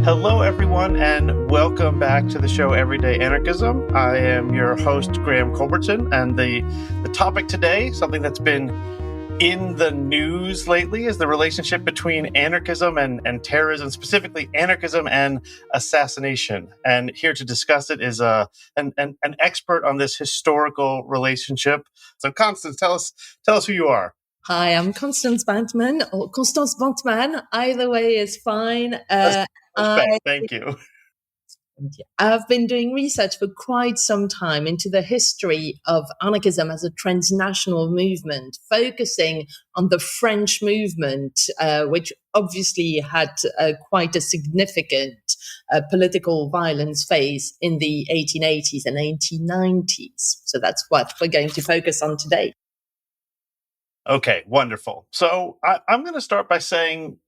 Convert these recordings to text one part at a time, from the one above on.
Hello, everyone, and welcome back to the show Everyday Anarchism. I am your host, Graham Culbertson, and the topic today, something that's been in the news lately, is the relationship between anarchism and terrorism, specifically anarchism and assassination. And here to discuss it is an expert on this historical relationship. So, Constance, tell us who you are. Hi, I'm Constance Bantman, or Constance Bantman. Either way is fine. Thank you. I've been doing research for quite some time into the history of anarchism as a transnational movement, focusing on the French movement, which obviously had quite a significant political violence phase in the 1880s and 1890s. So that's what we're going to focus on today. Okay, wonderful. So I'm going to start by saying,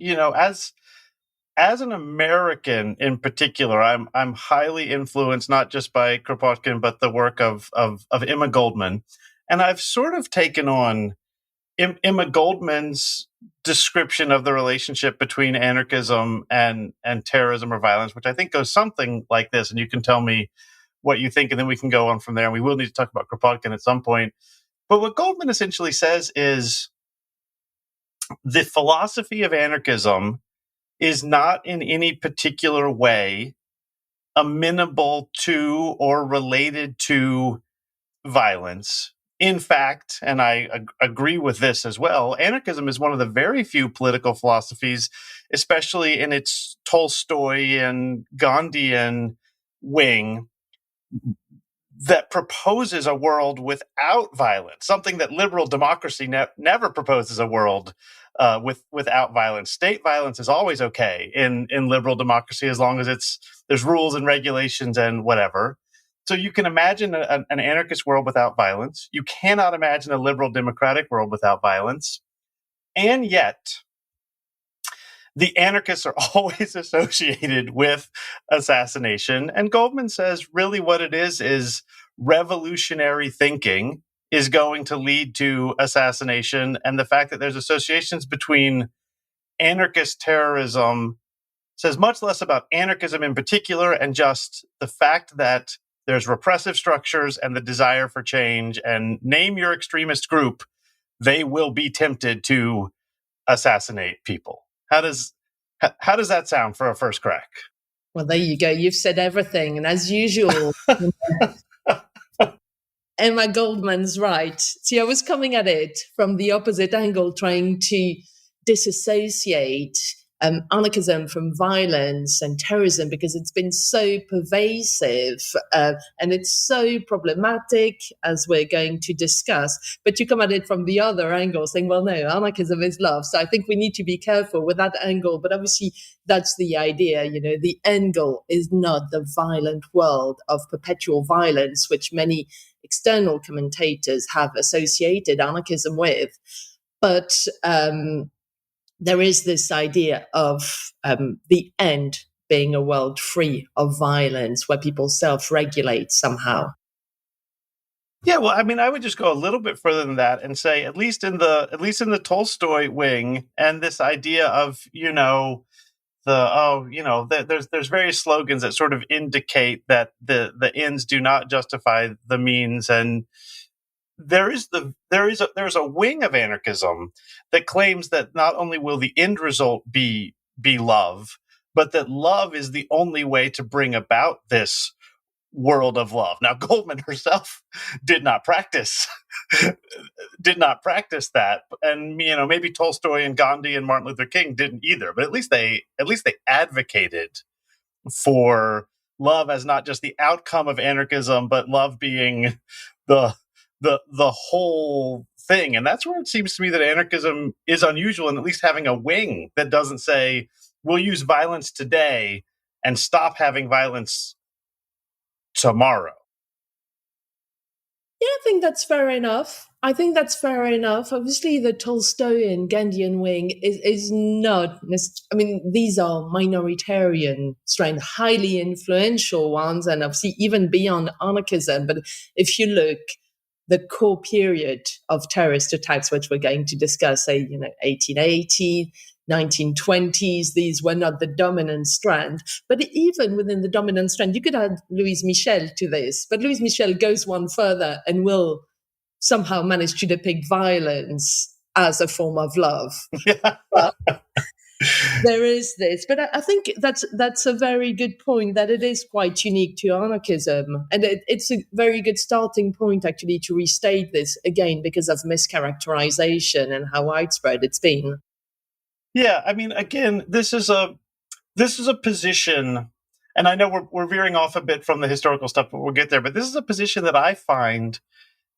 as an American in particular, I'm highly influenced not just by Kropotkin, but the work of Emma Goldman, and I've sort of taken on Emma Goldman's description of the relationship between anarchism and terrorism or violence, which I think goes something like this. And you can tell me what you think, and then we can go on from there. And we will need to talk about Kropotkin at some point. But what Goldman essentially says is the philosophy of anarchism is not in any particular way amenable to or related to violence. In fact, and I agree with this as well, anarchism is one of the very few political philosophies, especially in its Tolstoyan, Gandhian wing, that proposes a world without violence, something that liberal democracy never proposes a world without violence. State violence is always okay in liberal democracy as long as there's rules and regulations and whatever. So you can imagine an anarchist world without violence. You cannot imagine a liberal democratic world without violence. And yet, the anarchists are always associated with assassination. And Goldman says really what it is revolutionary thinking is going to lead to assassination. And the fact that there's associations between anarchist terrorism says much less about anarchism in particular and just the fact that there's repressive structures and the desire for change. And name your extremist group, they will be tempted to assassinate people. How does that sound for a first crack? Well, there you go. You've said everything. And as usual, Emma Goldman's right. See, I was coming at it from the opposite angle, trying to disassociate anarchism from violence and terrorism because it's been so pervasive and it's so problematic, as we're going to discuss. But you come at it from the other angle, saying, well, no, anarchism is love. So I think we need to be careful with that angle. But obviously, that's the idea. The end goal is not the violent world of perpetual violence, which many external commentators have associated anarchism with. But there is this idea of the end being a world free of violence, where people self-regulate somehow. Yeah, well, I mean, I would just go a little bit further than that and say, at least in the Tolstoy wing, and this idea of there's various slogans that sort of indicate that the ends do not justify the means, and there's a wing of anarchism that claims that not only will the end result be love, but that love is the only way to bring about this world of love. Now, Goldman herself did not practice that, and maybe Tolstoy and Gandhi and Martin Luther King didn't either. But at least they advocated for love as not just the outcome of anarchism, but love being the whole thing. And that's where it seems to me that anarchism is unusual, and at least having a wing that doesn't say we'll use violence today and stop having violence tomorrow. Yeah, I think that's fair enough. Obviously, the Tolstoyan Gandhian wing is not, these are minoritarian strain, highly influential ones, and obviously even beyond anarchism. But if you look, the core period of terrorist attacks, which we're going to discuss, say, 1880, 1920s, these were not the dominant strand. But even within the dominant strand, you could add Louise Michel to this. But Louise Michel goes one further and will somehow manage to depict violence as a form of love. Yeah. But there is this, but I think that's a very good point, that it is quite unique to anarchism, and it's a very good starting point actually to restate this again because of mischaracterization and how widespread it's been. Yeah, I mean, again, this is a position, and I know we're veering off a bit from the historical stuff, but we'll get there. But this is a position that I find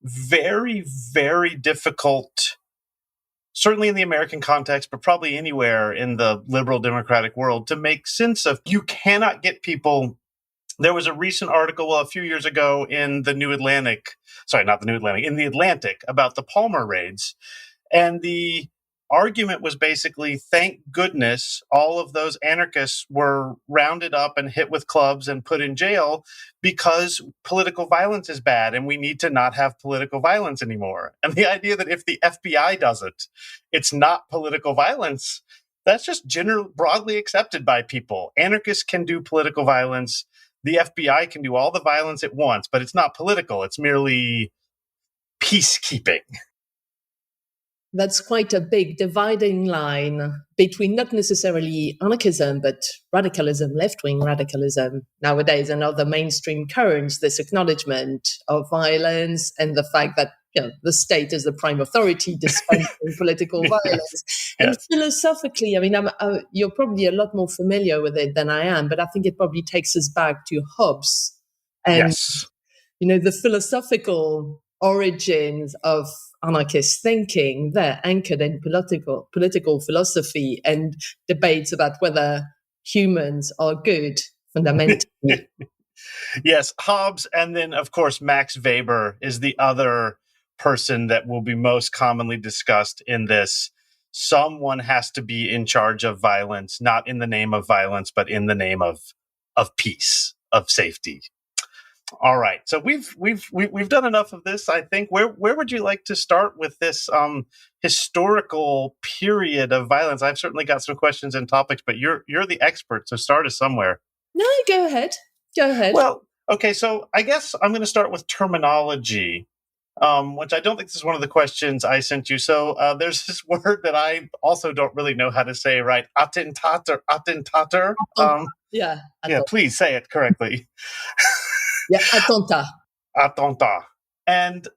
very, very difficult, certainly in the American context, but probably anywhere in the liberal democratic world, to make sense of. You cannot get people. There was a recent article a few years ago in the New Atlantic, sorry, not the New Atlantic, in the Atlantic, about the Palmer raids. And the argument was basically, thank goodness all of those anarchists were rounded up and hit with clubs and put in jail, because political violence is bad and we need to not have political violence anymore. And the idea that if the FBI does it, it's not political violence, that's just broadly accepted by people. Anarchists can do political violence. The FBI can do all the violence it wants, but it's not political. It's merely peacekeeping. That's quite a big dividing line between not necessarily anarchism, but radicalism, left-wing radicalism nowadays, and other mainstream currents, this acknowledgement of violence and the fact that the state is the prime authority dispensing political violence. And Yes. philosophically, I mean, you're probably a lot more familiar with it than I am, but I think it probably takes us back to Hobbes and, Yes. the philosophical origins of anarchist thinking. They're anchored in political philosophy and debates about whether humans are good fundamentally. Yes, Hobbes, and then, of course, Max Weber is the other person that will be most commonly discussed in this. Someone has to be in charge of violence, not in the name of violence, but in the name of peace, of safety. All right, so we've done enough of this, I think. Where would you like to start with this historical period of violence? I've certainly got some questions and topics, but you're the expert, so start us somewhere. No, go ahead. Go ahead. Well, okay, so I guess I'm going to start with terminology, which I don't think this is one of the questions I sent you. So there's this word that I also don't really know how to say right, attentater. Yeah, Please say it correctly. Yeah, attentat. Attentat. And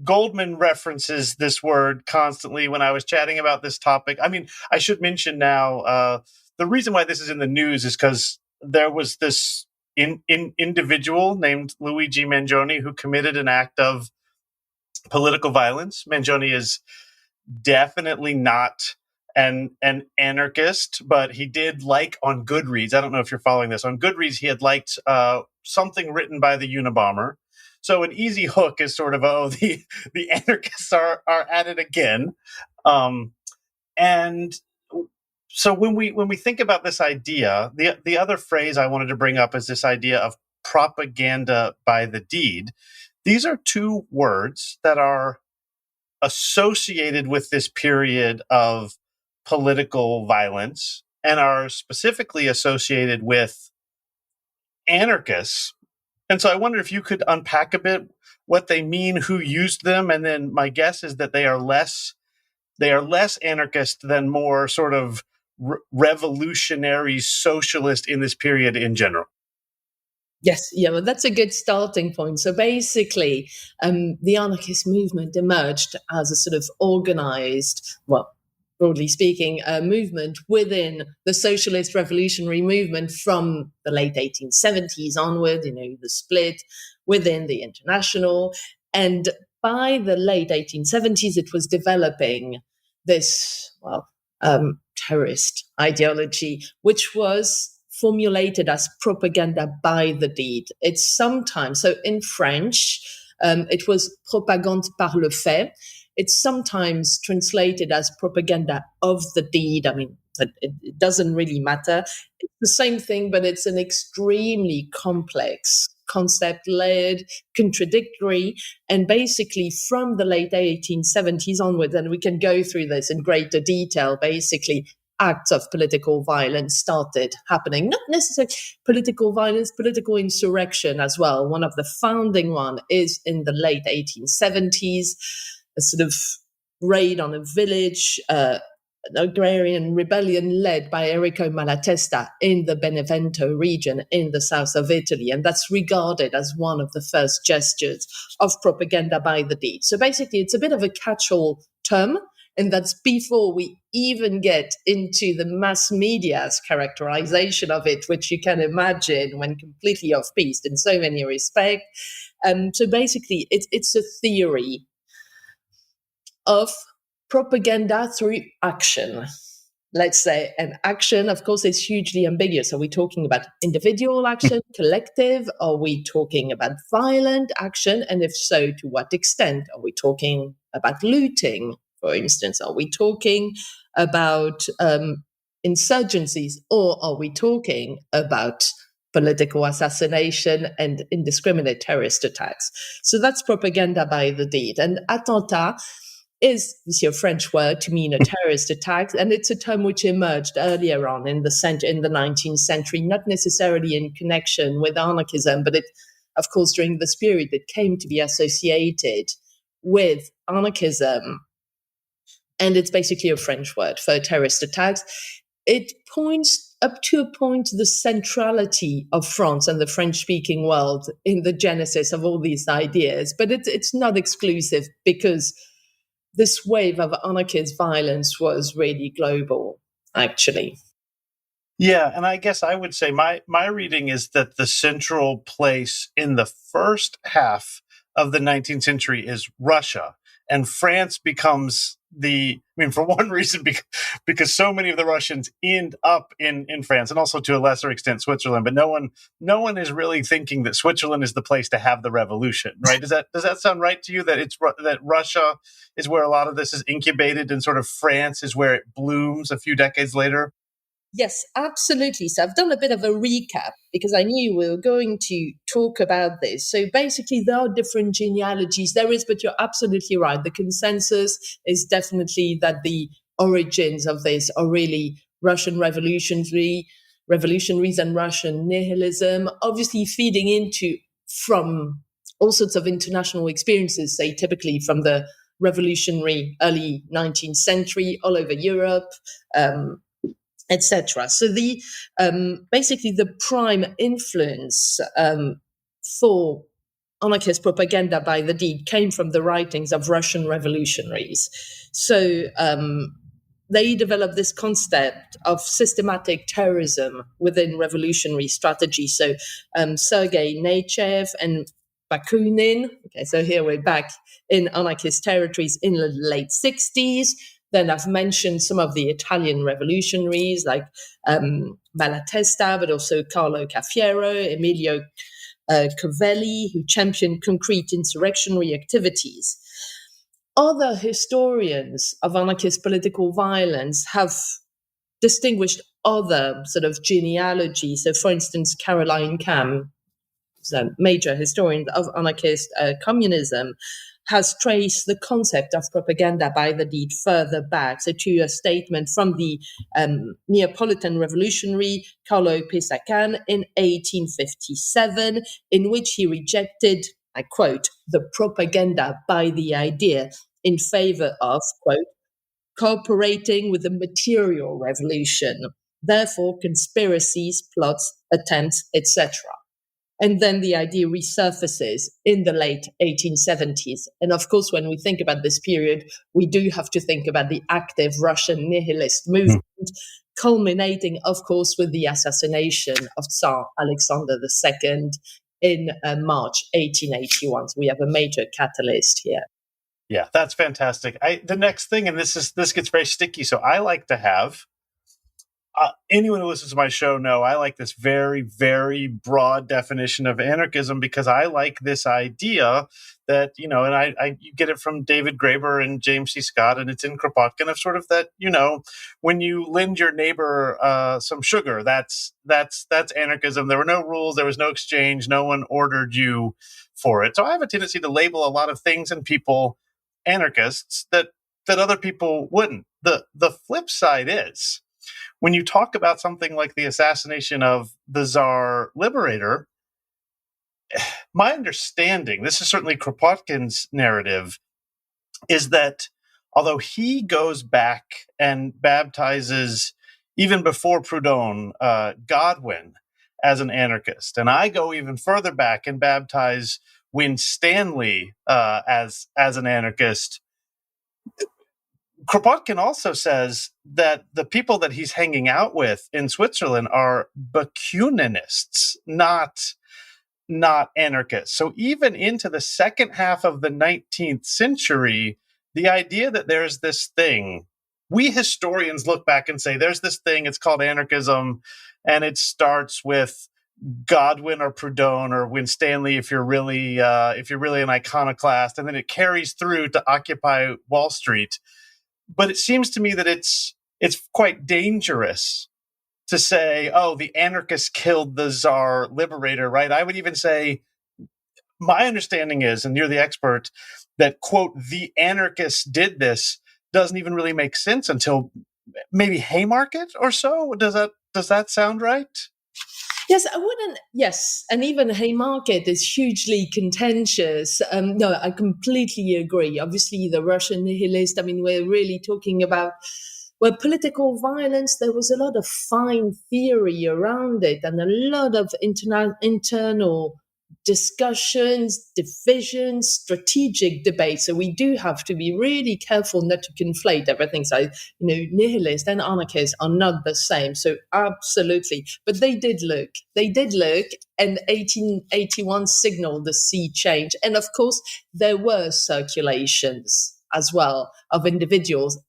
Goldman references this word constantly when I was chatting about this topic. I mean, I should mention now, the reason why this is in the news is because there was this individual named Luigi Mangione who committed an act of political violence. Mangione is definitely not an anarchist, but he did like on Goodreads. I don't know if you're following this. On Goodreads, he had liked something written by the Unabomber. So an easy hook is sort of, the anarchists are at it again. And so when we think about this idea, the other phrase I wanted to bring up is this idea of propaganda by the deed. These are two words that are associated with this period of political violence and are specifically associated with anarchists. And so I wonder if you could unpack a bit what they mean, who used them, and then my guess is that they are less anarchist than more sort of revolutionary socialist in this period in general. Yes, well, that's a good starting point. So basically, the anarchist movement emerged as a sort of organized, broadly speaking, movement within the socialist revolutionary movement from the late 1870s onward, the split within the International. And by the late 1870s, it was developing this, terrorist ideology, which was formulated as propaganda by the deed. It's sometimes, so in French, it was propagande par le fait. It's sometimes translated as propaganda of the deed. I mean, it doesn't really matter. It's the same thing, but it's an extremely complex concept layered, contradictory, and basically from the late 1870s onwards, and we can go through this in greater detail, basically acts of political violence started happening. Not necessarily political violence, political insurrection as well. One of the founding one is in the late 1870s, a sort of raid on a village, an agrarian rebellion led by Enrico Malatesta in the Benevento region in the south of Italy. And that's regarded as one of the first gestures of propaganda by the deed. So basically, it's a bit of a catch-all term. And that's before we even get into the mass media's characterization of it, which you can imagine when completely off-piste in so many respects. So basically, it's a theory of propaganda through action. Let's say an action, of course, is hugely ambiguous. Are we talking about individual action, collective? Are we talking about violent action? And if so, to what extent? Are we talking about looting, for instance? Are we talking about insurgencies? Or are we talking about political assassination and indiscriminate terrorist attacks? So that's propaganda by the deed. And attentat is a French word to mean a terrorist attack, and it's a term which emerged earlier on in the 19th century, not necessarily in connection with anarchism, but it, of course, during this period, it came to be associated with anarchism, and it's basically a French word for terrorist attacks. It points up to a point to the centrality of France and the French-speaking world in the genesis of all these ideas, but it's not exclusive, because this wave of anarchist violence was really global, actually. Yeah, and I guess I would say my reading is that the central place in the first half of the 19th century is Russia, and France becomes for one reason, because so many of the Russians end up in France, and also to a lesser extent Switzerland. But no one is really thinking that Switzerland is the place to have the revolution, right? Does that sound right to you? That Russia is where a lot of this is incubated, and sort of France is where it blooms a few decades later? Yes, absolutely. So I've done a bit of a recap because I knew we were going to talk about this. So basically, there are different genealogies. There is, but you're absolutely right. The consensus is definitely that the origins of this are really Russian revolutionaries and Russian nihilism, obviously feeding into from all sorts of international experiences, say typically from the revolutionary early 19th century all over Europe, etc. So the basically the prime influence for anarchist propaganda by the deed came from the writings of Russian revolutionaries. So they developed this concept of systematic terrorism within revolutionary strategy. So Sergei Nechayev and Bakunin. Okay, so here we're back in anarchist territories in the late 60s. Then I've mentioned some of the Italian revolutionaries like Malatesta, but also Carlo Cafiero, Emilio Covelli, who championed concrete insurrectionary activities. Other historians of anarchist political violence have distinguished other sort of genealogies. So, for instance, Caroline Kamm, a major historian of anarchist communism, has traced the concept of propaganda by the deed further back, so to a statement from the Neapolitan revolutionary Carlo Pisacane in 1857, in which he rejected, I quote, the propaganda by the idea in favor of, quote, cooperating with the material revolution, therefore conspiracies, plots, attempts, etc. And then the idea resurfaces in the late 1870s. And of course, when we think about this period, we do have to think about the active Russian nihilist movement, culminating, of course, with the assassination of Tsar Alexander II in March 1881. So we have a major catalyst here. Yeah, that's fantastic. The next thing, and this gets very sticky, so I like to have Anyone who listens to my show know I like this very, very broad definition of anarchism because I like this idea that, and I you get it from David Graeber and James C. Scott, and it's in Kropotkin of sort of that, when you lend your neighbor some sugar, that's anarchism. There were no rules, there was no exchange, no one ordered you for it. So I have a tendency to label a lot of things and people anarchists that other people wouldn't. The flip side is, when you talk about something like the assassination of the Tsar Liberator, my understanding, this is certainly Kropotkin's narrative, is that although he goes back and baptizes, even before Proudhon, Godwin as an anarchist, and I go even further back and baptize Winstanley as an anarchist, Kropotkin also says that the people that he's hanging out with in Switzerland are Bakuninists, not anarchists. So even into the second half of the 19th century, the idea that there's this thing, we historians look back and say, there's this thing, it's called anarchism, and it starts with Godwin or Proudhon or Winstanley if you're really an iconoclast, and then it carries through to Occupy Wall Street. But it seems to me that it's quite dangerous to say, oh, the anarchists killed the Tsar Liberator, right? I would even say, my understanding is, and you're the expert, that, quote, the anarchists did this doesn't even really make sense until maybe Haymarket or so. Does that sound right? Yes, I wouldn't. Yes, and even Haymarket is hugely contentious. No, I completely agree. Obviously, the Russian nihilist. I mean, we're really talking about political violence. There was a lot of fine theory around it, and a lot of internal discussions, divisions, strategic debates. So we do have to be really careful not to conflate everything. So, nihilists and anarchists are not the same. So absolutely. But they did look, and 1881 signaled the sea change. And of course, there were circulations as well of individuals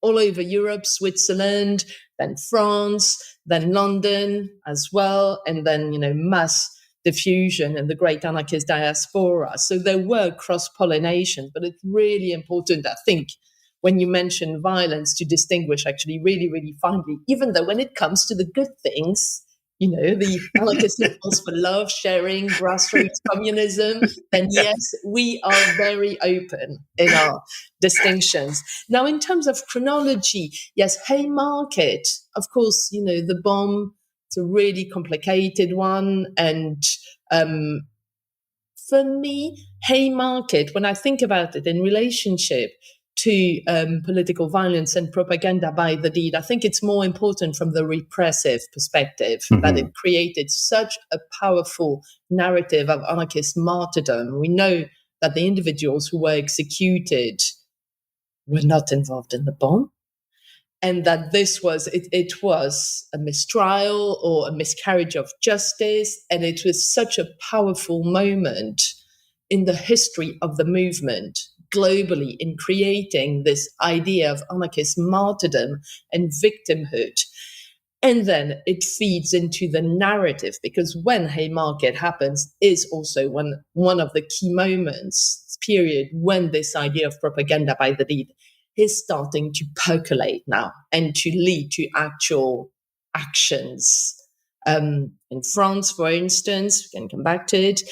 all over Europe, Switzerland, then France, then London as well, and then, mass diffusion and the great anarchist diaspora. So there were cross-pollination, but it's really important, I think, when you mention violence, to distinguish actually really, really finely, even though when it comes to the good things, the anarchist symbols for love, sharing, grassroots communism, then yes, we are very open in our distinctions. Now, in terms of chronology, yes, Haymarket, of course, the bomb, it's a really complicated one. And for me, Haymarket, when I think about it in relationship to political violence and propaganda by the deed, I think it's more important from the repressive perspective, that it created such a powerful narrative of anarchist martyrdom. We know that the individuals who were executed were not involved in the bomb, and that this was it was a mistrial or a miscarriage of justice, and it was such a powerful moment in the history of the movement globally in creating this idea of anarchist martyrdom and victimhood. And then it feeds into the narrative, because when Haymarket happens is also one of the key moments, period, when this idea of propaganda by the deed is starting to percolate now and to lead to actual actions. In France, for instance, we can come back to it.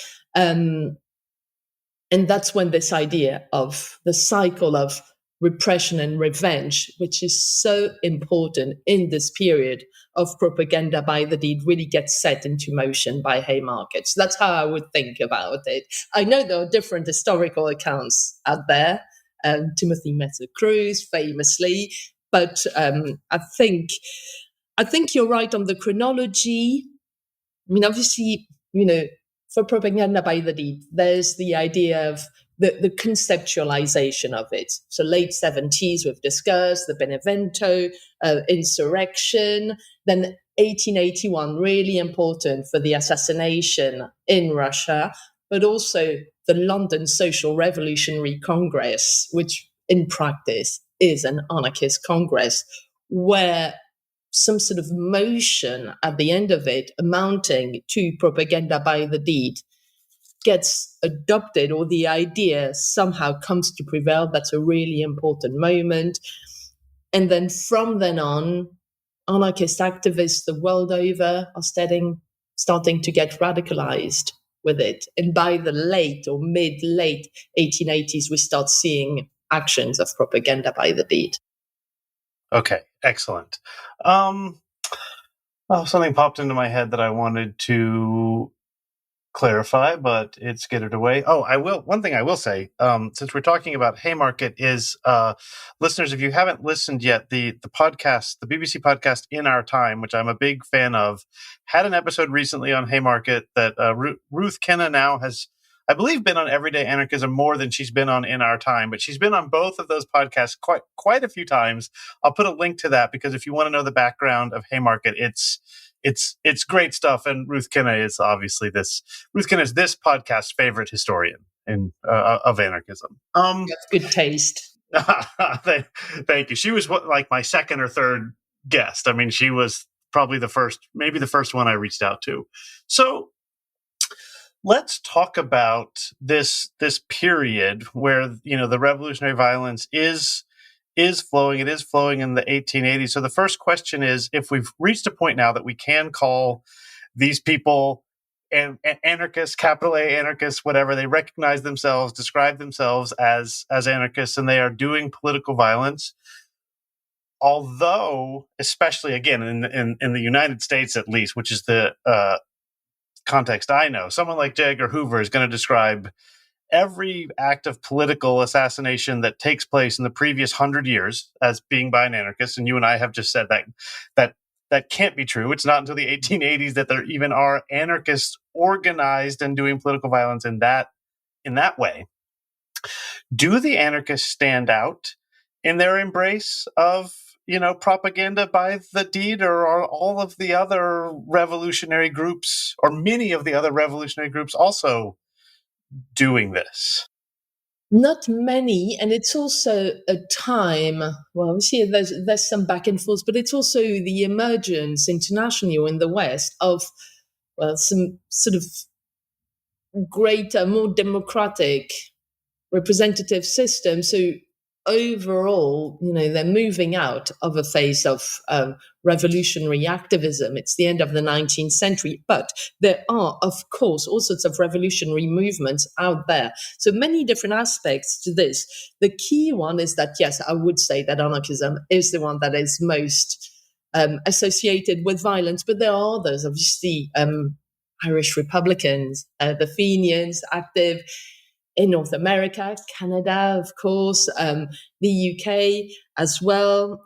And that's when this idea of the cycle of repression and revenge, which is so important in this period of propaganda by the deed, really gets set into motion by Haymarket. So that's how I would think about it. I know there are different historical accounts out there, Timothy Messer-Cruz famously, but I think you're right on the chronology. I mean, obviously, for propaganda by the deed, there's the idea of the conceptualization of it. So late 70s, we've discussed the Benevento insurrection. Then 1881, really important for the assassination in Russia, but also the London Social Revolutionary Congress, which in practice is an anarchist congress, where some sort of motion at the end of it amounting to propaganda by the deed gets adopted, or the idea somehow comes to prevail. That's a really important moment. And then from then on, anarchist activists the world over are starting to get radicalized with it. And by the late or mid-late 1880s, we start seeing actions of propaganda by the deed. Okay, excellent. Something popped into my head that I wanted to clarify, but it's skittered away. Oh, I will. One thing I will say, since we're talking about Haymarket, is listeners, if you haven't listened yet, the podcast, the BBC podcast In Our Time, which I'm a big fan of, had an episode recently on Haymarket that Ruth Kenna now has, I believe, been on Everyday Anarchism more than she's been on In Our Time, but she's been on both of those podcasts quite a few times. I'll put a link to that because if you want to know the background of Haymarket, it's great stuff, and Ruth Kenna is obviously this podcast's favorite historian of anarchism. That's good taste. Thank you. She was like my second or third guest. I mean, she was probably maybe the first one I reached out to. So let's talk about this period where the revolutionary violence is flowing. It is flowing in the 1880s. So the first question is, if we've reached a point now that we can call these people anarchists, capital A anarchists, whatever, they recognize themselves, describe themselves as anarchists, and they are doing political violence. Although, especially again in the United States, at least, which is the context I know, someone like J. Edgar Hoover is going to describe every act of political assassination that takes place in the previous 100 years as being by an anarchist. And you and I have just said that can't be true. It's not until the 1880s that there even are anarchists organized and doing political violence in that way. Do the anarchists stand out in their embrace of propaganda by the deed, or are all of the other revolutionary groups, or many of the other revolutionary groups, also doing this? Not many, and it's also a time. Well, we see there's some back and forth, but it's also the emergence internationally or in the West of some sort of greater, more democratic representative system. So overall, they're moving out of a phase of revolutionary activism. It's the end of the 19th century, but there are, of course, all sorts of revolutionary movements out there. So many different aspects to this. The key one is that, yes, I would say that anarchism is the one that is most associated with violence, but there are others, obviously, Irish Republicans, the Fenians, active in North America, Canada, of course, the UK as well.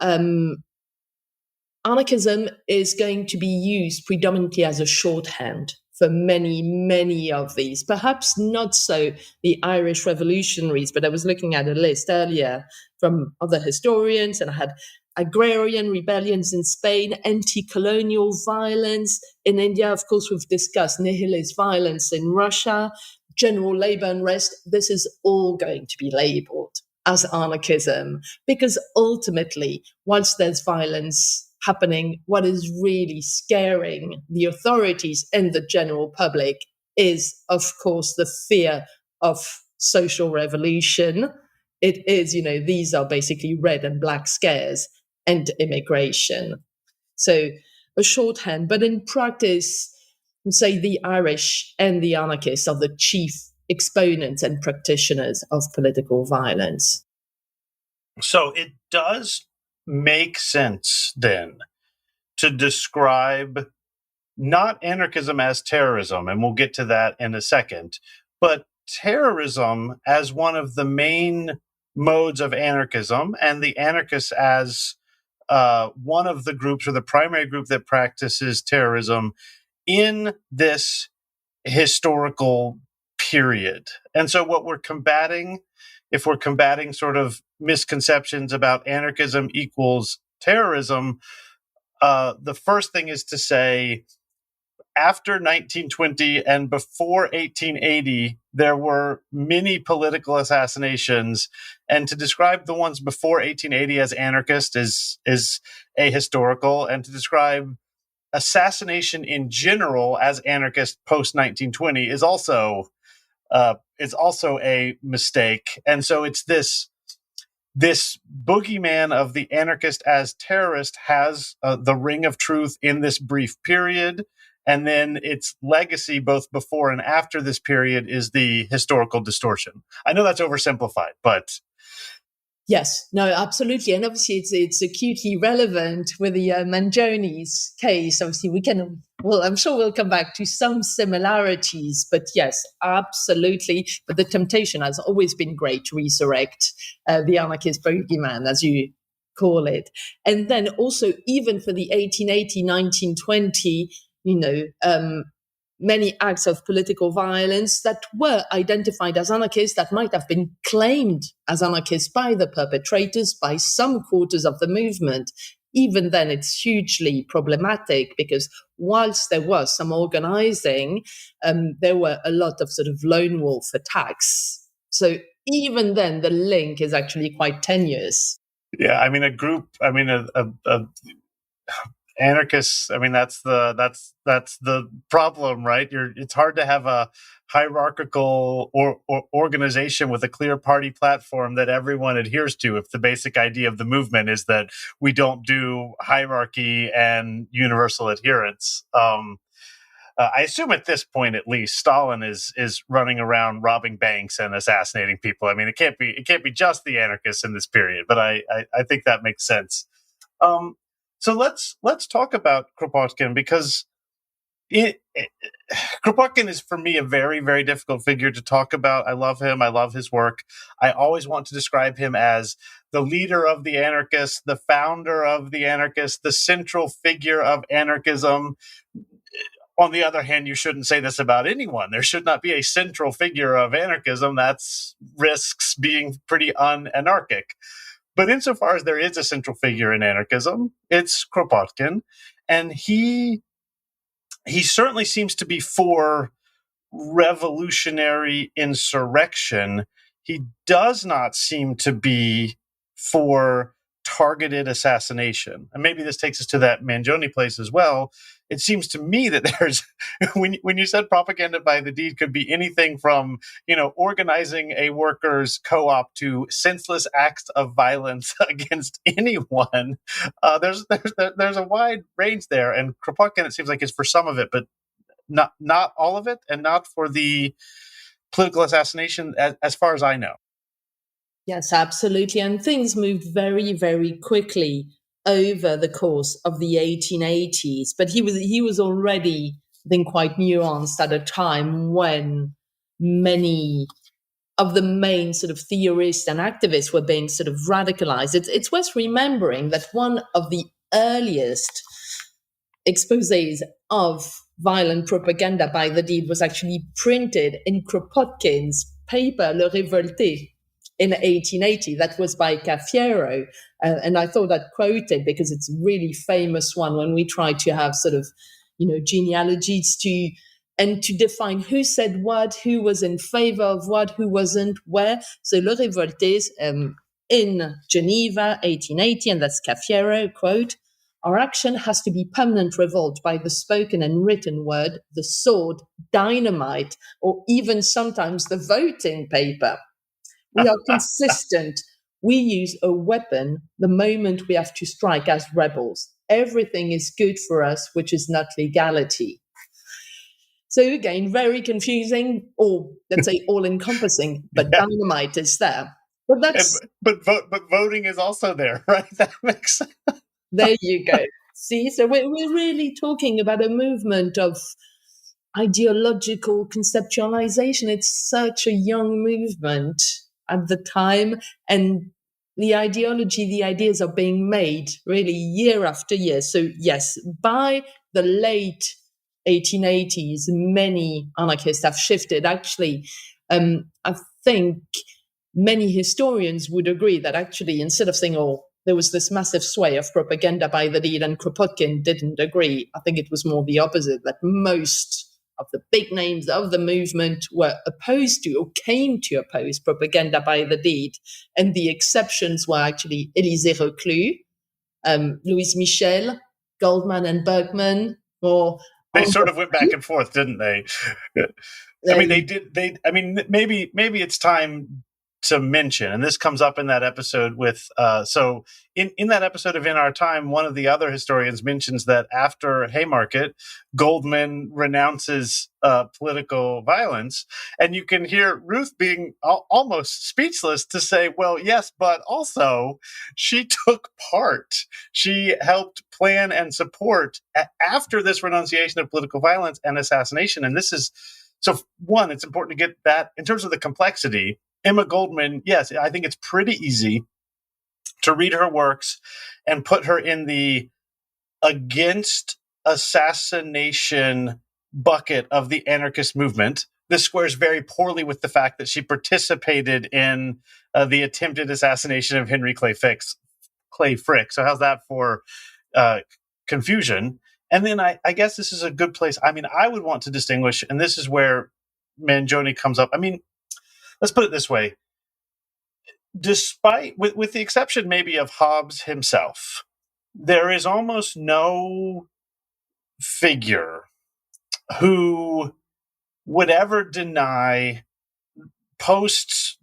Anarchism is going to be used predominantly as a shorthand for many, many of these. Perhaps not so the Irish revolutionaries, but I was looking at a list earlier from other historians, and I had agrarian rebellions in Spain, anti-colonial violence in India. Of course, we've discussed nihilist violence in Russia, general labor unrest. This is all going to be labeled as anarchism, because ultimately, once there's violence happening, what is really scaring the authorities and the general public is, of course, the fear of social revolution. It is, these are basically red and black scares and immigration. So a shorthand, but in practice, say the Irish and the anarchists are the chief exponents and practitioners of political violence. So it does make sense then to describe not anarchism as terrorism, and we'll get to that in a second, but terrorism as one of the main modes of anarchism, and the anarchists as one of the groups, or the primary group, that practices terrorism in this historical period. And so what we're combating, if we're combating sort of misconceptions about anarchism equals terrorism, the first thing is to say after 1920 and before 1880, there were many political assassinations. And to describe the ones before 1880 as anarchist is ahistorical. And to describe assassination in general as anarchist post 1920 is also a mistake. And so it's this boogeyman of the anarchist as terrorist has the ring of truth in this brief period. And then its legacy, both before and after this period, is the historical distortion. I know that's oversimplified, but Yes, no, absolutely. And obviously it's acutely relevant with the Mangione's case. Obviously I'm sure we'll come back to some similarities, but yes, absolutely. But the temptation has always been great to resurrect the anarchist bogeyman, as you call it. And then also, even for the 1880, 1920, many acts of political violence that were identified as anarchists, that might have been claimed as anarchists by the perpetrators, by some quarters of the movement. Even then, it's hugely problematic because whilst there was some organizing, there were a lot of sort of lone wolf attacks. So even then, the link is actually quite tenuous. Yeah, I mean, a anarchists. I mean, that's the problem, right? It's hard to have a hierarchical or organization with a clear party platform that everyone adheres to if the basic idea of the movement is that we don't do hierarchy and universal adherence. I assume at this point, at least, Stalin is running around robbing banks and assassinating people. I mean, it can't be just the anarchists in this period, but I think that makes sense. So let's talk about Kropotkin, because Kropotkin is, for me, a very, very difficult figure to talk about. I love him. I love his work. I always want to describe him as the leader of the anarchists, the founder of the anarchists, the central figure of anarchism. On the other hand, you shouldn't say this about anyone. There should not be a central figure of anarchism. That's risks being pretty unanarchic. But insofar as there is a central figure in anarchism, it's Kropotkin. And he certainly seems to be for revolutionary insurrection. He does not seem to be for targeted assassination. And maybe this takes us to that Mangione place as well. It seems to me that there's, when you said propaganda by the deed could be anything from, organizing a workers' co-op to senseless acts of violence against anyone. There's a wide range there, and Kropotkin, it seems like, is for some of it, but not all of it, and not for the political assassination, as far as I know. Yes, absolutely. And things moved very, very quickly over the course of the 1880s. But he was already, I think, quite nuanced at a time when many of the main sort of theorists and activists were being sort of radicalized. It's worth remembering that one of the earliest exposés of violent propaganda by the deed was actually printed in Kropotkin's paper, Le Révolté, in 1880. That was by Cafiero. And I thought I'd quote it because it's a really famous one when we try to have sort of, genealogies to define who said what, who was in favor of what, who wasn't, where. So Le Révolté in Geneva, 1880, and that's Cafiero, quote, "Our action has to be permanent revolt by the spoken and written word, the sword, dynamite, or even sometimes the voting paper. We are consistent. We use a weapon the moment we have to strike as rebels. Everything is good for us, which is not legality." So again, very confusing, or let's say all-encompassing, but yeah. Dynamite is there. But voting is also there, right? That makes sense. There you go. See, so we're really talking about a movement of ideological conceptualization. It's such a young movement at the time, and the ideology, the ideas are being made really year after year. So yes, by the late 1880s, many anarchists have shifted. Actually, I think many historians would agree that actually, instead of saying, "Oh, there was this massive sway of propaganda by the lead, and Kropotkin didn't agree. I think it was more the opposite, that most of the big names of the movement were opposed to or came to oppose propaganda by the lead. And the exceptions were actually Élisée Reclus, Louise Michel, Goldman and Bergman, or They sort of went back and forth, didn't they? I mean, they did. I mean, maybe it's time to mention, and this comes up in that episode with. So in that episode of In Our Time, one of the other historians mentions that after Haymarket, Goldman renounces political violence, and you can hear Ruth being almost speechless to say, "Well, yes, but also she took part. She helped plan and support after this renunciation of political violence and assassination." And this is so. One, it's important to get that in terms of the complexity. Emma Goldman, yes, I think it's pretty easy to read her works and put her in the against assassination bucket of the anarchist movement. This squares very poorly with the fact that she participated in the attempted assassination of Henry Clay Frick. So how's that for confusion? And then I guess this is a good place. I mean, I would want to distinguish, and this is where Mangione comes up. I mean, let's put it this way. Despite, with the exception maybe of Hobbes himself, there is almost no figure who would ever deny post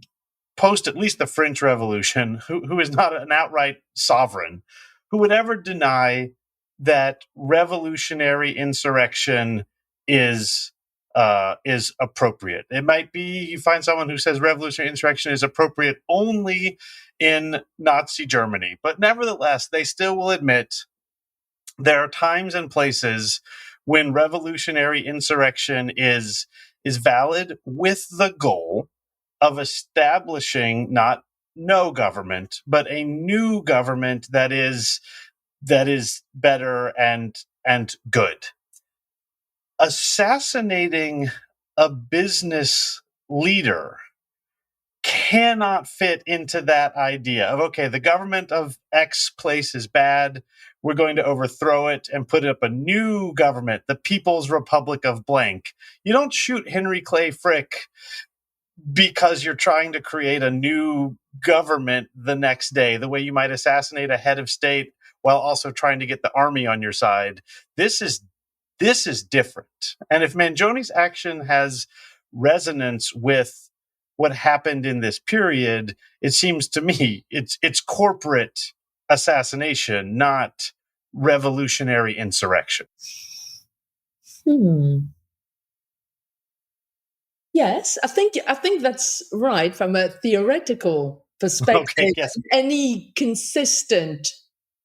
at least the French Revolution, who is not an outright sovereign, who would ever deny that revolutionary insurrection is appropriate. It might be you find someone who says revolutionary insurrection is appropriate only in Nazi Germany, but nevertheless, they still will admit there are times and places when revolutionary insurrection is valid, with the goal of establishing not no government, but a new government that is better and good. Assassinating a business leader cannot fit into that idea of, okay, the government of X place is bad, we're going to overthrow it and put up a new government, the People's Republic of blank. You don't shoot Henry Clay Frick because you're trying to create a new government the next day, the way you might assassinate a head of state while also trying to get the army on your side. This is different. And if Mangione's action has resonance with what happened in this period, it seems to me it's corporate assassination, not revolutionary insurrection. Yes, I think that's right from a theoretical perspective. Okay, yes. Any consistent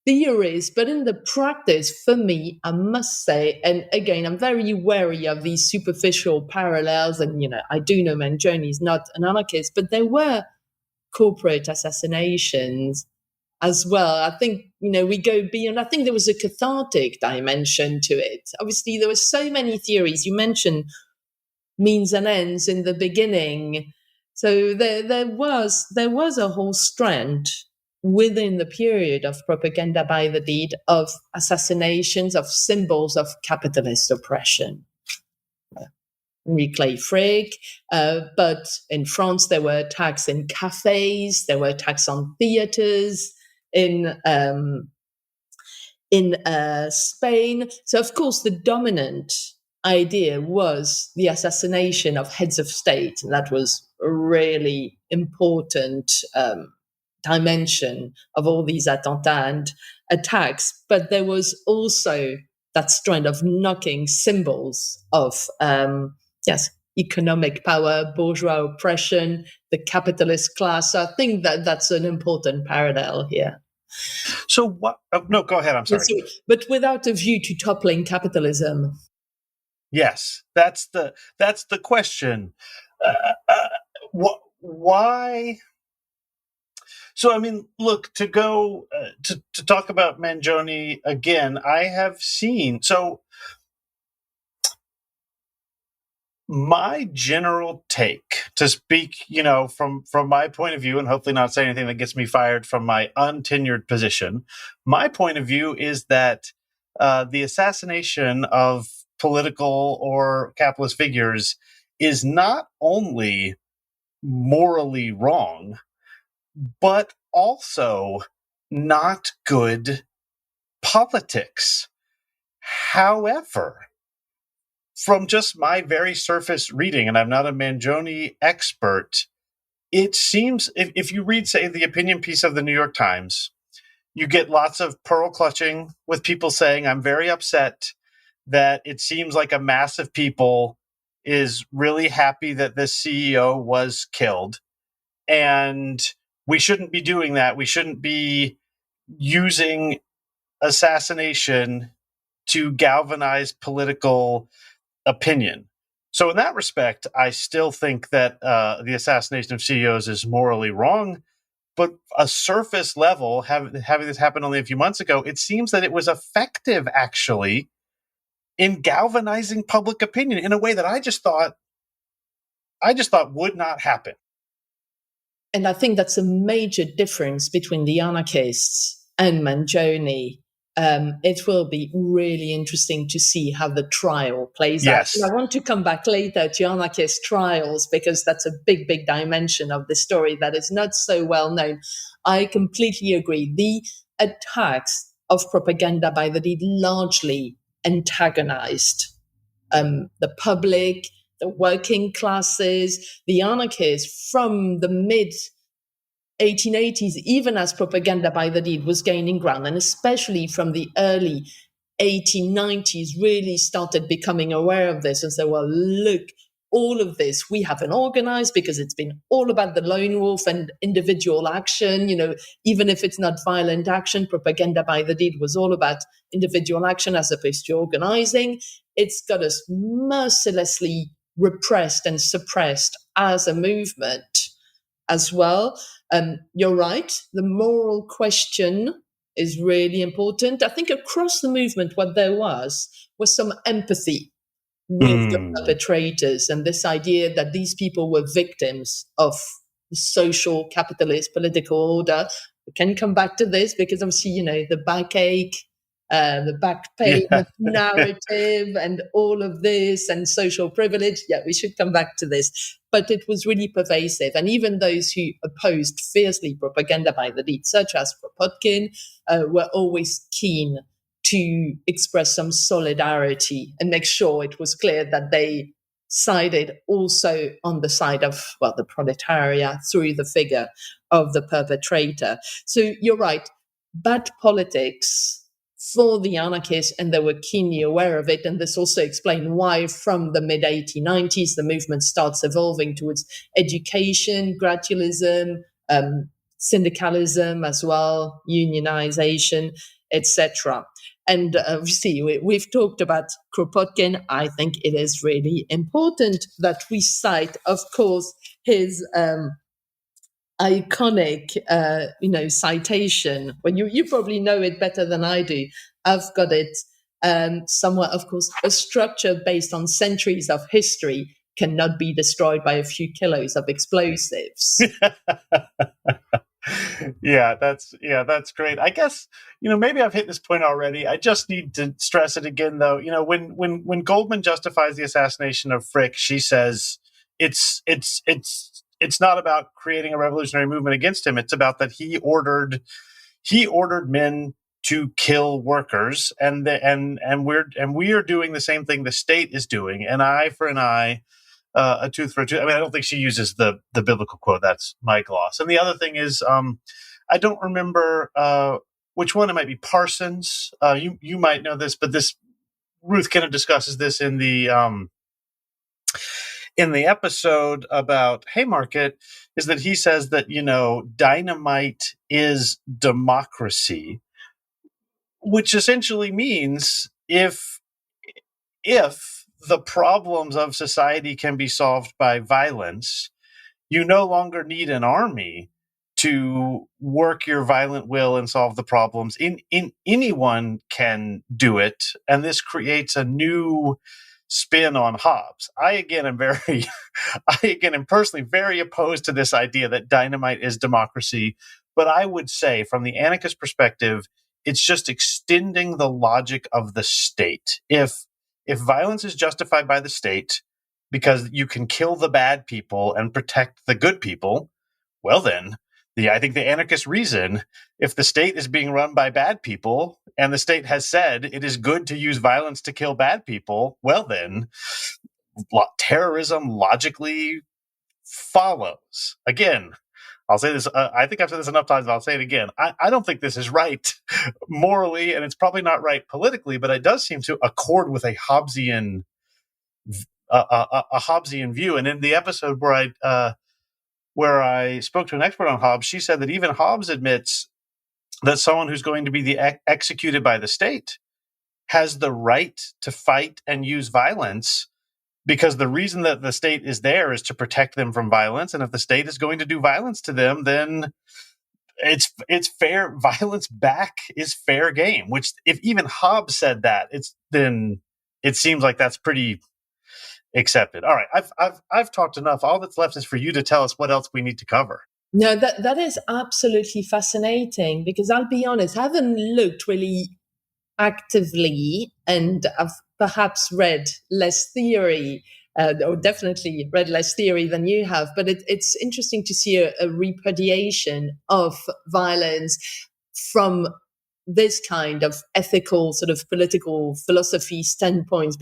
theories, but in the practice, for me, I must say, and again, I'm very wary of these superficial parallels, and I do know Mangione is not an anarchist, but there were corporate assassinations as well. I think, we go beyond. I think there was a cathartic dimension to it. Obviously, there were so many theories. You mentioned means and ends in the beginning. So there was a whole strand within the period of propaganda by the lead of assassinations of symbols of capitalist oppression. Henry Clay Frick, but in France there were attacks in cafes, there were attacks on theaters in Spain. So of course the dominant idea was the assassination of heads of state, and that was a really important dimension of all these attentats and attacks. But there was also that strand of knocking symbols of economic power, bourgeois oppression, the capitalist class. So I think that's an important parallel here. So what? No, go ahead. I'm sorry. But without a view to toppling capitalism. Yes, that's the question. Why? So, I mean, look, to go to talk about Mangione again, I have seen. So My general take, to speak, from my point of view, and hopefully not say anything that gets me fired from my untenured position, my point of view is that the assassination of political or capitalist figures is not only morally wrong, but also not good politics. However, from just my very surface reading, and I'm not a Mangione expert, it seems if you read, say, the opinion piece of the New York Times, you get lots of pearl clutching with people saying, I'm very upset that it seems like a mass of people is really happy that this CEO was killed. And we shouldn't be doing that. We shouldn't be using assassination to galvanize political opinion. So in that respect, I still think that the assassination of CEOs is morally wrong. But a surface level, having this happen only a few months ago, it seems that it was effective, actually, in galvanizing public opinion in a way that I just thought would not happen. And I think that's a major difference between the anarchists and Mangione. It will be really interesting to see how the trial plays out. Yes. And I want to come back later to anarchist trials because that's a big, big dimension of the story that is not so well known. I completely agree. The attacks of propaganda by the deed largely antagonized the public, the working classes, the anarchists from the mid 1880s, even as propaganda by the deed was gaining ground, and especially from the early 1890s, really started becoming aware of this and said, well, look, all of this we haven't organized because it's been all about the lone wolf and individual action. Even if it's not violent action, propaganda by the deed was all about individual action as opposed to organizing. It's got us mercilessly repressed and suppressed as a movement as well. You're right. The moral question is really important. I think across the movement, what there was some empathy with the perpetrators and this idea that these people were victims of the social capitalist political order. We can come back to this because obviously, the backache, the back pain Yeah. narrative and all of this and social privilege. Yeah, we should come back to this. But it was really pervasive. And even those who opposed fiercely propaganda by the deed, such as Kropotkin, were always keen to express some solidarity and make sure it was clear that they sided also on the side of, the proletariat through the figure of the perpetrator. So you're right, bad politics for the anarchists, and they were keenly aware of it. And this also explained why from the mid-1890s, the movement starts evolving towards education, gradualism, syndicalism as well, unionization, etc. And obviously, we've talked about Kropotkin. I think it is really important that we cite, of course, his iconic, citation. When you probably know it better than I do. I've got it somewhere. Of course, a structure based on centuries of history cannot be destroyed by a few kilos of explosives. That's great. I guess, maybe I've hit this point already. I just need to stress it again, though. When Goldman justifies the assassination of Frick, she says it's not about creating a revolutionary movement against him. It's about that he ordered men to kill workers, and we are doing the same thing the state is doing, an eye for an eye, a tooth for a tooth. I mean, I don't think she uses the biblical quote. That's my gloss. And the other thing is, I don't remember which one. It might be Parsons. You might know this, but Ruth kind of discusses this in the episode about Haymarket, is that he says that, dynamite is democracy, which essentially means if the problems of society can be solved by violence, you no longer need an army to work your violent will and solve the problems. Anyone can do it. And this creates a new spin on Hobbes. I again am personally very opposed to this idea that dynamite is democracy. But I would say, from the anarchist perspective, it's just extending the logic of the state. If violence is justified by the state because you can kill the bad people and protect the good people, well then, I think the anarchist reason, if the state is being run by bad people and the state has said it is good to use violence to kill bad people, well then, terrorism logically follows. Again, I'll say this. I think I've said this enough times, but I'll say it again. I don't think this is right morally, and it's probably not right politically, but it does seem to accord with a Hobbesian view. And in the episode where I spoke to an expert on Hobbes, she said that even Hobbes admits that someone who's going to be executed by the state has the right to fight and use violence, because the reason that the state is there is to protect them from violence. And if the state is going to do violence to them, then it's fair. Violence back is fair game, which if even Hobbes said that, then it seems like that's pretty accepted. All right, I've talked enough. All that's left is for you to tell us what else we need to cover. No, that is absolutely fascinating, because I'll be honest, I haven't looked really actively, and I've perhaps read less theory, or definitely read less theory than you have, but it's interesting to see a repudiation of violence from this kind of ethical sort of political philosophy standpoints,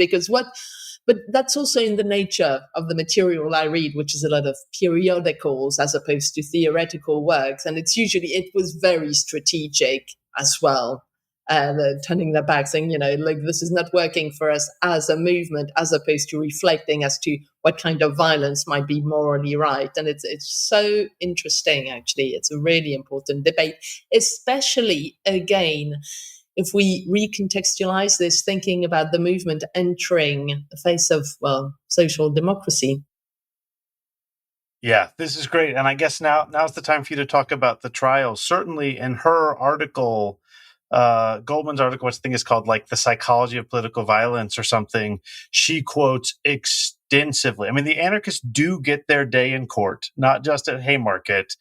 but that's also in the nature of the material I read, which is a lot of periodicals as opposed to theoretical works. And it was very strategic as well. Turning their back, saying, like, this is not working for us as a movement, as opposed to reflecting as to what kind of violence might be morally right. And it's so interesting, actually. It's a really important debate, especially, again, if we recontextualize this, thinking about the movement entering the face of, social democracy. Yeah, this is great. And I guess now's the time for you to talk about the trials. Certainly in her article, Goldman's article, which I think is called like The Psychology of Political Violence or something, she quotes extensively. I mean, the anarchists do get their day in court, not just at Haymarket.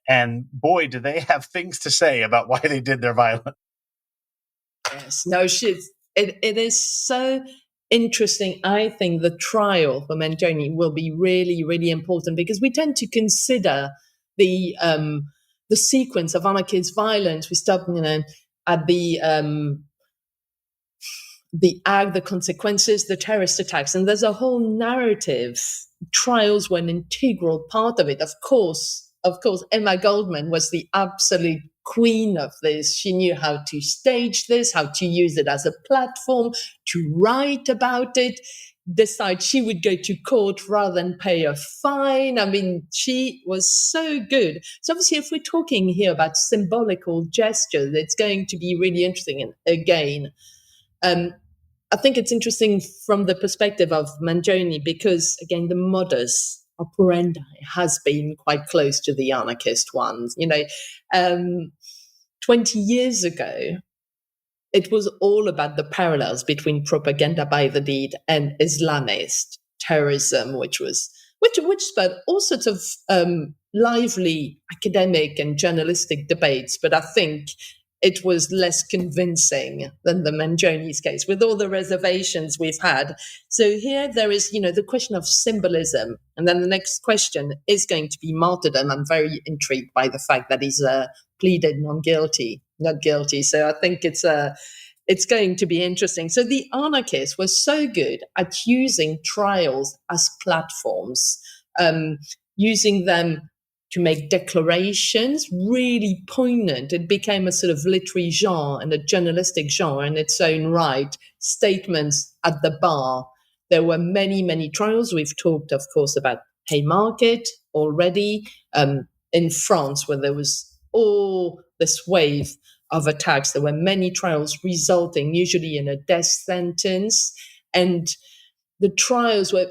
And boy, do they have things to say about why they did their violence. Yes, no, it is so interesting. I think the trial for Mangione will be really, really important, because we tend to consider the sequence of anarchist violence. We stop, at the act, the consequences, the terrorist attacks, and there's a whole narrative. Trials were an integral part of it. Of course, Emma Goldman was the absolute queen of this. She knew how to stage this, how to use it as a platform, to write about it, decide she would go to court rather than pay a fine. I mean, she was so good. So obviously, if we're talking here about symbolical gestures, it's going to be really interesting. And again, I think it's interesting from the perspective of Mangione, because, again, the modus operandi has been quite close to the anarchist ones. 20 years ago, it was all about the parallels between propaganda by the deed and Islamist terrorism, which spurred all sorts of lively academic and journalistic debates. But I think it was less convincing than the Mangione's case, with all the reservations we've had. So here there is, the question of symbolism. And then the next question is going to be martyrdom. I'm very intrigued by the fact that he's pleaded not guilty. So I think it's going to be interesting. So the anarchists were so good at using trials as platforms, using them to make declarations really poignant. It became a sort of literary genre and a journalistic genre in its own right. Statements at the bar. There were many, many trials. We've talked, of course, about Haymarket already. In France, where there was all this wave of attacks, there were many trials resulting usually in a death sentence. And the trials were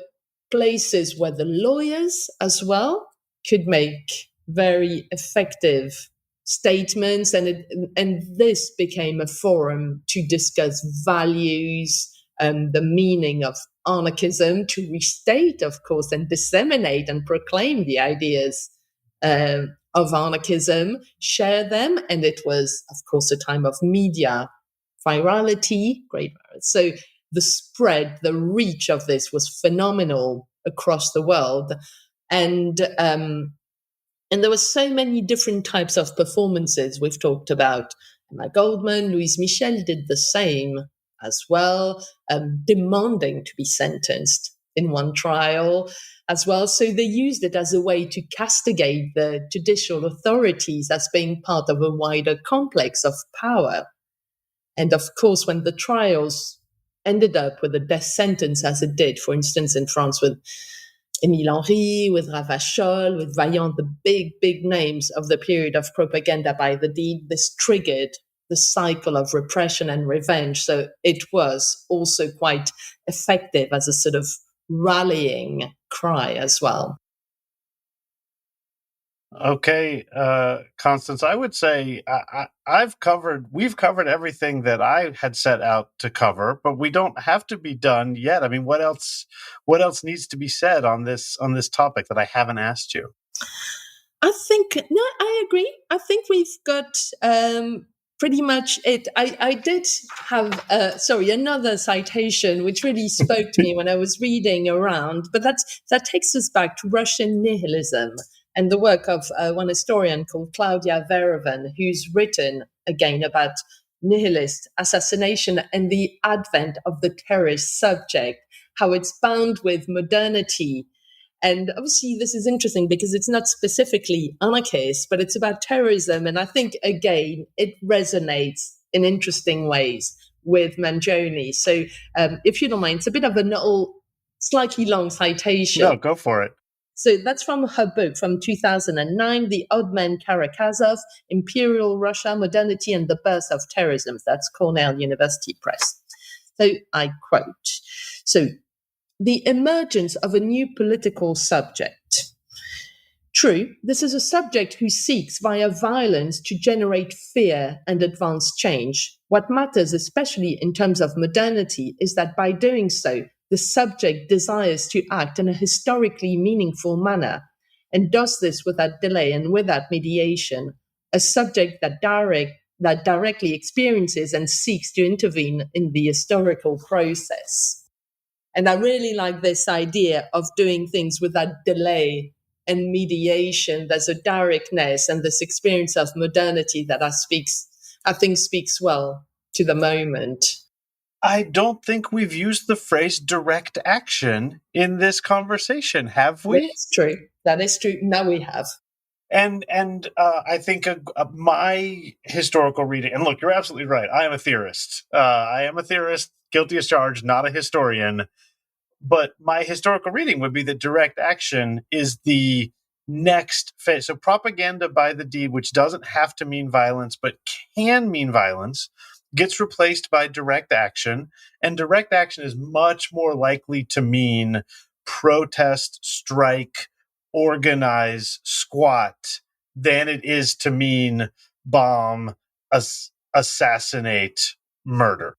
places where the lawyers as well could make very effective statements, and this became a forum to discuss values, the meaning of anarchism, to restate, of course, and disseminate and proclaim the ideas of anarchism, share them. And it was, of course, a time of media virality, great. So the spread, the reach of this was phenomenal across the world. And there were so many different types of performances. We've talked about Emma Goldman, Louise Michel did the same as well, demanding to be sentenced in one trial as well. So they used it as a way to castigate the judicial authorities as being part of a wider complex of power. And of course, when the trials ended up with a death sentence, as it did, for instance, in France with Émile Henry, with Ravachol, with Vaillant, the big names of the period of propaganda by the deed, this triggered the cycle of repression and revenge. So it was also quite effective as a sort of rallying cry as well. Okay, Constance, I would say we've covered everything that I had set out to cover, but we don't have to be done yet. I mean, what else needs to be said on this topic that I haven't asked you? I agree. I think we've got pretty much it. I did have, another citation which really spoke to me when I was reading around, but that takes us back to Russian nihilism and the work of one historian called Claudia Verovan, who's written again about nihilist assassination and the advent of the terrorist subject, how it's bound with modernity. And obviously, this is interesting because it's not specifically anarchist, but it's about terrorism. And I think, again, it resonates in interesting ways with Mangione. So if you don't mind, it's a bit of an old, slightly long citation. No, go for it. So that's from her book from 2009, The Odd Man Karakazov, Imperial Russia, Modernity and the Birth of Terrorism. That's Cornell University Press. So I quote, so the emergence of a new political subject. True, this is a subject who seeks via violence to generate fear and advance change. What matters, especially in terms of modernity, is that by doing so, the subject desires to act in a historically meaningful manner and does this without delay and without mediation, a subject that directly experiences and seeks to intervene in the historical process. And I really like this idea of doing things without delay and mediation. There's a directness and this experience of modernity that I think speaks well to the moment. I don't think we've used the phrase direct action in this conversation, have we? That's true. That is true. Now we have. And I think my historical reading, and look, you're absolutely right. I am a theorist. Guilty as charged, not a historian. But my historical reading would be that direct action is the next phase. So propaganda by the deed, which doesn't have to mean violence, but can mean violence, gets replaced by direct action. And direct action is much more likely to mean protest, strike, organize, squat, than it is to mean bomb, assassinate, murder.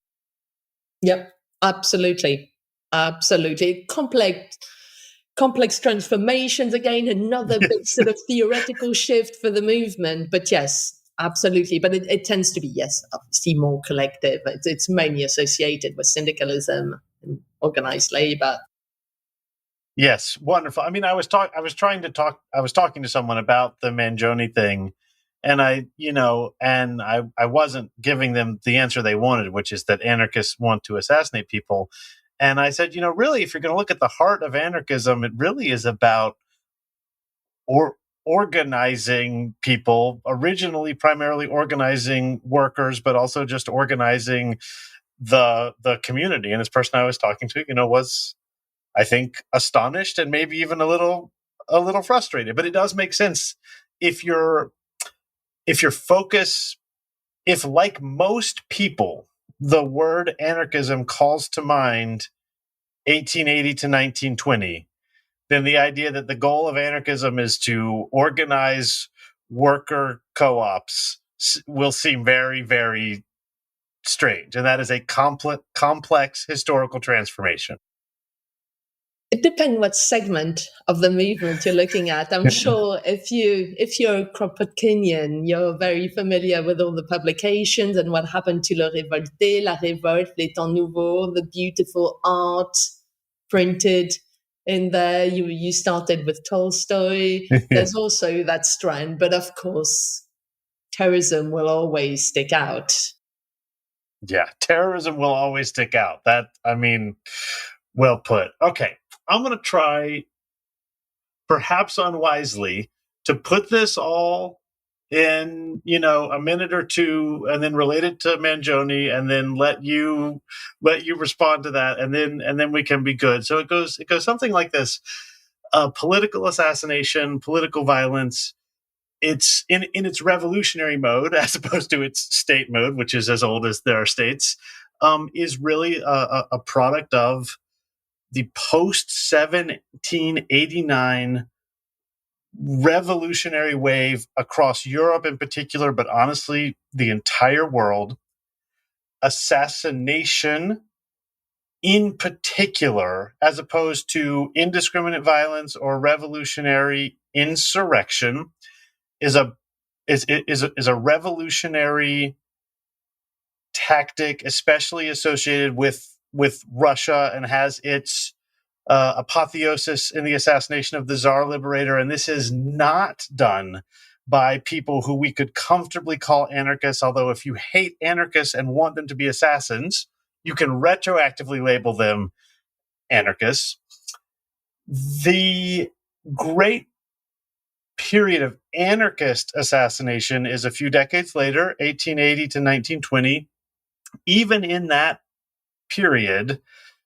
Yep, absolutely. Absolutely. Complex transformations, again, another big sort of theoretical shift for the movement. But yes, absolutely. But it tends to be, yes, obviously more collective. It's mainly associated with syndicalism and organized labor. Yes, wonderful. I mean, I was talking to someone about the Mangione thing, and I wasn't giving them the answer they wanted, which is that anarchists want to assassinate people. And I said, really, if you're going to look at the heart of anarchism, it really is about organizing people, originally primarily organizing workers, but also just organizing the community. And this person I was talking to, was, I think, astonished and maybe even a little frustrated. But it does make sense if your focus, if like most people, the word anarchism calls to mind 1880 to 1920, then the idea that the goal of anarchism is to organize worker co-ops will seem very, very strange, and that is a complex historical transformation. It depends what segment of the movement you're looking at. I'm sure if you're a Kropotkinyan, you're very familiar with all the publications and what happened to Le Révolté, La Révolte, Les Temps Nouveaux, the beautiful art printed in there. You started with Tolstoy. There's also that strand, but of course, terrorism will always stick out. Yeah, terrorism will always stick out. That, I mean, well put. Okay, I'm going to try, perhaps unwisely, to put this all in, a minute or two, and then relate it to Mangione, and then let you respond to that, and then we can be good. So it goes something like this: political assassination, political violence. It's in its revolutionary mode, as opposed to its state mode, which is as old as there are states, is really a product of the post 1789 revolutionary wave across Europe in particular, but honestly, the entire world. Assassination in particular, as opposed to indiscriminate violence or revolutionary insurrection, is a revolutionary tactic, especially associated with Russia, and has its apotheosis in the assassination of the Tsar Liberator. And this is not done by people who we could comfortably call anarchists, although if you hate anarchists and want them to be assassins, you can retroactively label them anarchists. The great period of anarchist assassination is a few decades later, 1880 to 1920. Even in that period,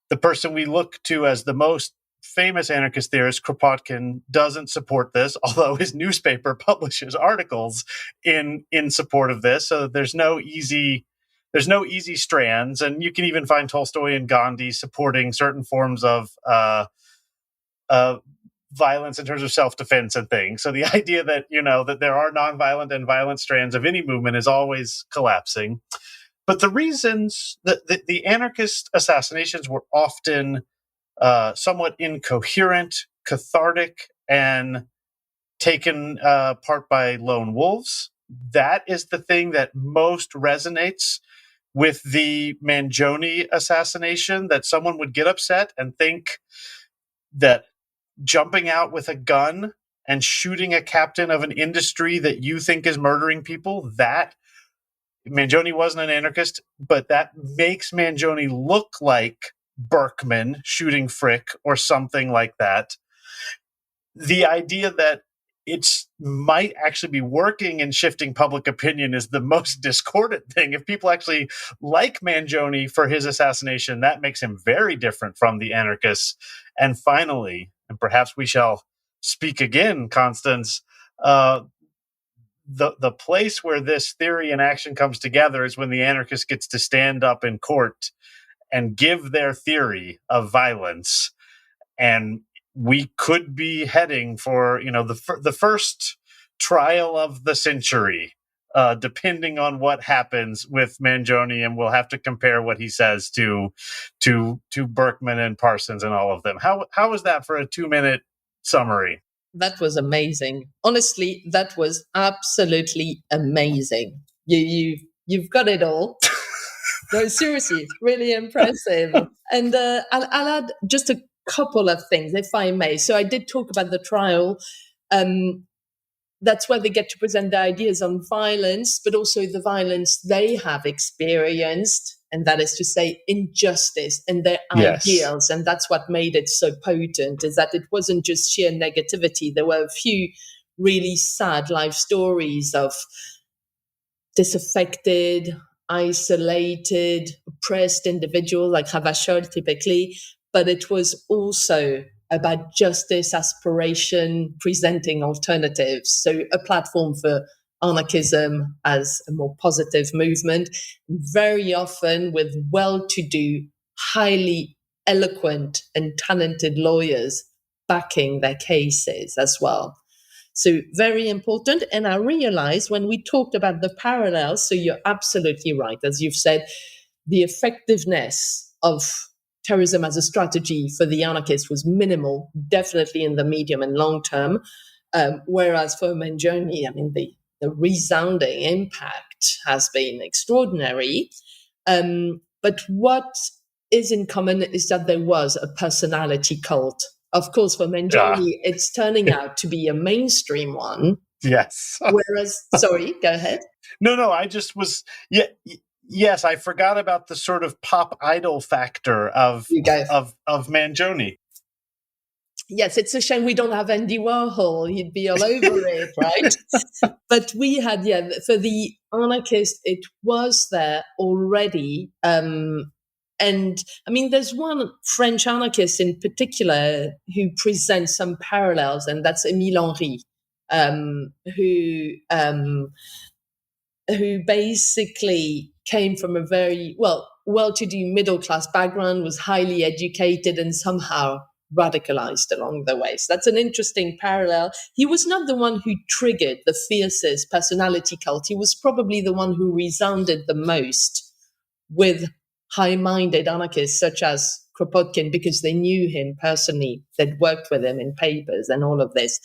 the person we look to as the most famous anarchist theorist, Kropotkin, doesn't support this, although his newspaper publishes articles in support of this. So there's no easy strands, and you can even find Tolstoy and Gandhi supporting certain forms of violence in terms of self-defense and things. So the idea that that there are nonviolent and violent strands of any movement is always collapsing. But the reasons that the anarchist assassinations were often somewhat incoherent, cathartic, and taken part by lone wolves, that is the thing that most resonates with the Mangione assassination, that someone would get upset and think that jumping out with a gun and shooting a captain of an industry that you think is murdering people, that Mangione wasn't an anarchist, but that makes Mangione look like Berkman shooting Frick or something like that. The idea that it might actually be working in shifting public opinion is the most discordant thing. If people actually like Mangione for his assassination, that makes him very different from the anarchists. And finally, and perhaps we shall speak again, Constance, the place where this theory and action comes together is when the anarchist gets to stand up in court and give their theory of violence. And we could be heading for the first trial of the century, depending on what happens with Mangione, and we'll have to compare what he says to Berkman and Parsons and all of them. How was that for a 2-minute summary? That was amazing. Honestly, that was absolutely amazing. You've got it all. No, seriously, really impressive. And I'll add just a couple of things, if I may. So I did talk about the trial. That's where they get to present their ideas on violence, but also the violence they have experienced. And that is to say, injustice and their ideals. And that's what made it so potent, is that it wasn't just sheer negativity. There were a few really sad life stories of disaffected, isolated, oppressed individuals like Ravachol typically, but it was also about justice, aspiration, presenting alternatives. So a platform for anarchism as a more positive movement, very often with well-to-do, highly eloquent and talented lawyers backing their cases as well. So very important. And I realized when we talked about the parallels, so you're absolutely right. As you've said, the effectiveness of terrorism as a strategy for the anarchists was minimal, definitely in the medium and long term. Whereas for Mangione, I mean, the resounding impact has been extraordinary. But what is in common is that there was a personality cult. Of course, for Mangione, it's turning out to be a mainstream one. Yes. Whereas, sorry, go ahead. No, I just was, yes, I forgot about the sort of pop idol factor of Mangione. Yes, it's a shame we don't have Andy Warhol. He'd be all over it, right? But we had, for the anarchist, it was there already. And I mean, there's one French anarchist in particular who presents some parallels, and that's Émile Henry, who basically came from a very well-to-do middle-class background, was highly educated, and somehow radicalized along the way. So that's an interesting parallel. He was not the one who triggered the fiercest personality cult. He was probably the one who resounded the most with high-minded anarchists such as Kropotkin, because they knew him personally, they'd worked with him in papers and all of this.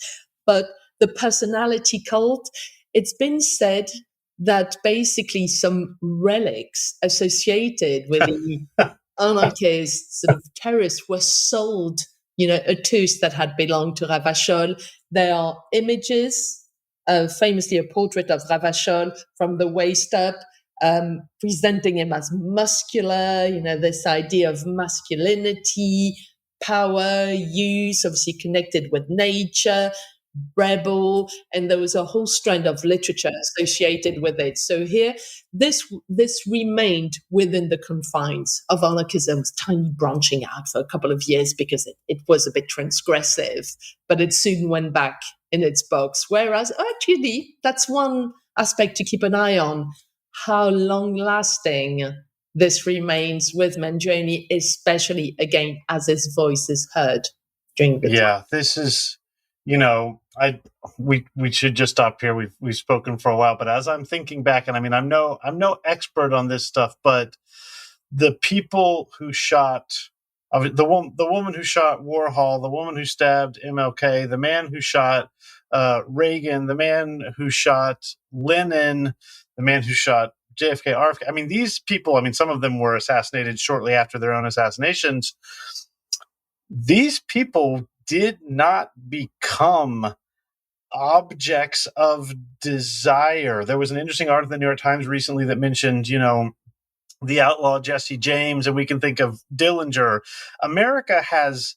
But the personality cult, it's been said that basically some relics associated with the anarchist sort of terrorists were sold, a toast that had belonged to Ravachol. There are images, famously a portrait of Ravachol from the waist up, presenting him as muscular, this idea of masculinity, power, use, obviously connected with nature, rebel, and there was a whole strand of literature associated with it. So here, this remained within the confines of anarchism, tiny branching out for a couple of years because it was a bit transgressive, but it soon went back in its box. Whereas, actually, that's one aspect to keep an eye on, how long-lasting this remains with Mangione, especially, again, as his voice is heard during the time. This is... we should just stop here. We've spoken for a while, but as I'm thinking back, and I mean, I'm no expert on this stuff, but the people who shot the woman who shot Warhol, the woman who stabbed MLK, the man who shot Reagan, the man who shot Lenin, the man who shot JFK, RFK. I mean, these people. I mean, some of them were assassinated shortly after their own assassinations. These people did not become objects of desire. There was an interesting article in the New York Times recently that mentioned, the outlaw Jesse James, and we can think of Dillinger. America has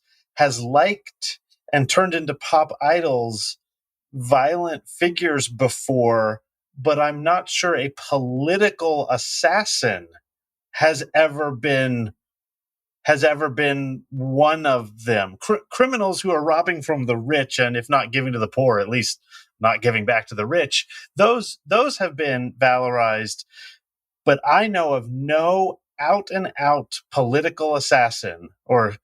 liked and turned into pop idols violent figures before, but I'm not sure a political assassin has ever been one of them. Criminals who are robbing from the rich, and if not giving to the poor, at least not giving back to the rich, those have been valorized. But I know of no out and out political assassin or,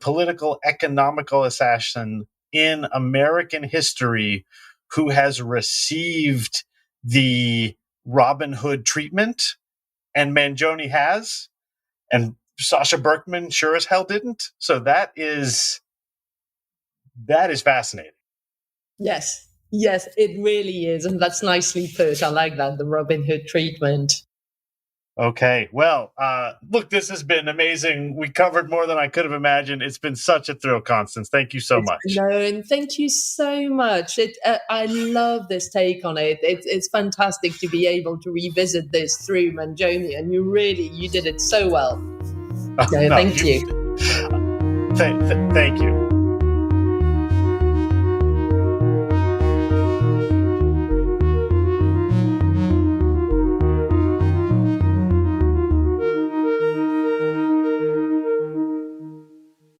political economical assassin in American history who has received the Robin Hood treatment, and Mangione has, and Sasha Berkman sure as hell didn't. So that is fascinating. Yes, it really is. And that's nicely put. I like that, the Robin Hood treatment. Okay. Well, look, this has been amazing. We covered more than I could have imagined. It's been such a thrill, Constance. Thank you so much. No, and thank you so much. I love this take on it. It's fantastic to be able to revisit this through Mangione, and you did it so well. So, thank you. Thank you.